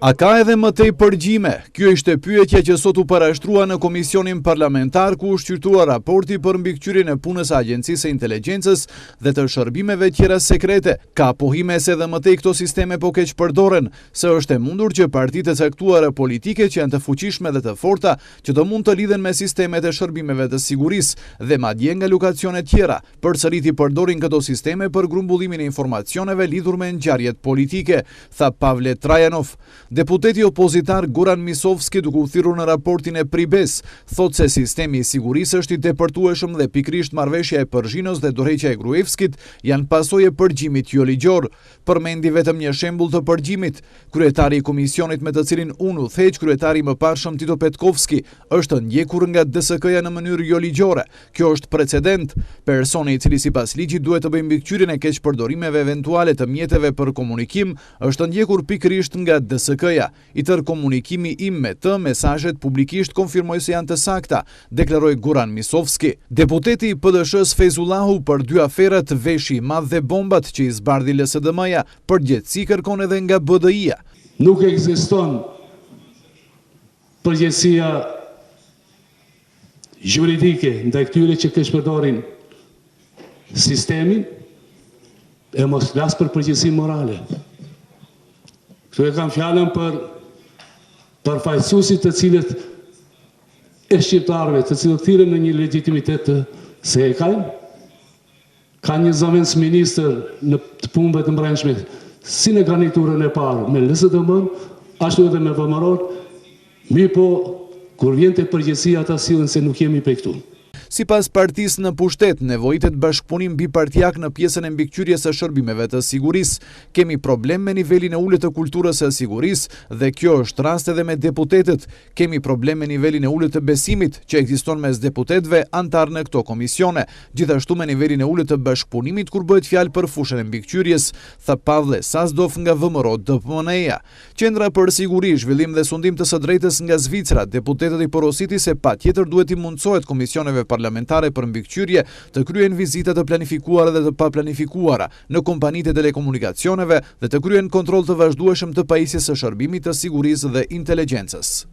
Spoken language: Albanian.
A ka edhe më tej përgjime? Kjo ishte pyetja që sot u parashtrua në komisionin parlamentar ku u shqyrtua raporti për mbikëqyrjen e punës së Agjencisë së Inteligjencës dhe të shërbimeve tjera sekrete. Ka pohime se edhe më tej këto sisteme po keq përdoren, se është e mundur që partitë e caktuara politike që janë të fuqishme dhe të forta që do mund të lidhen me sistemet e shërbimeve të sigurisë dhe madje nga lokacione tjera, përsëriti përdorin këto sisteme për grumbullimin e informacioneve lidhur me ngjarjet politike, tha Pavle Trajanov. Deputeti opozitar Goran Misovski, duke u thirrur në raportin e Pribes, thot se sistemi i sigurisë është i tepërtueshëm dhe pikrisht marrëveshja e Përzhinos dhe dorëheqja e Gruevskit janë pasojë e përgjimit jo ligjor. Përmendi vetëm një shembull të përgjimit. Kryetari i komisionit me të cilin unë udhëheq, kryetari i mëparshëm Tito Petkovski, është ndjekur nga DSK-ja në mënyrë jo ligjore. Kjo është precedent. Personi i cili sipas ligjit duhet të bëjë mbikëqyrjen e keqpërdorimeve eventuale të mjeteve për komunikim, është ndjekur pikrisht nga DSK-ja. I tërë komunikimi im me të, mesazhet publikisht konfirmoj se janë të sakta, deklaroi Goran Misovski. Deputeti i PDSH-s Fezullahu për dy aferat Veshi i Madh dhe bombat që i zbardhi LSDM-ja, përgjegjësi kërkon edhe nga BDI-ja. Nuk ekziston përgjegjësia juridike ndaj këtyre që keqpërdorin sistemin, e mos flas për përgjegjësi morale. Këtu e kam fjalën për fajsuesit të cilët e shqiptarëve, të cilët thirren në një legitimitet se e kanë. Ka një zëvendës ministër në të punëve të brendshme, si në garniturën e parë me LSDM, ashtu edhe me VMRO, po kur vjen te përgjegjësia ata sillen se nuk jemi pe këtu. Sipas partisë në pushtet, nevojitet bashkëpunim bipartijak në pjesën e mbikëqyrjes së shërbimeve të sigurisë. Kemi problem me nivelin e ulët të kulturës së sigurisë dhe kjo është rast edhe me deputetët. Kemi problem me nivelin e ulët të besimit që ekziston mes deputetëve antar në këto komisione, gjithashtu me nivelin e ulët të bashkëpunimit kur bëhet fjalë për fushën e mbikëqyrjes, tha Pavle Sazdov nga VMRO DPMNE-ja. Qendra për siguri, zhvillim dhe sundim të së drejtës nga Zvicra, deputetët i porositi se patjetër duhet i mundsohet komisioneve parlamentare për mbikëqyrje të kryen vizita të planifikuara dhe të paplanifikuara në kompanitë e telekomunikacioneve dhe të kryen kontroll të vazhdueshëm të pajisjes së shërbimit të sigurisë dhe inteligjencës.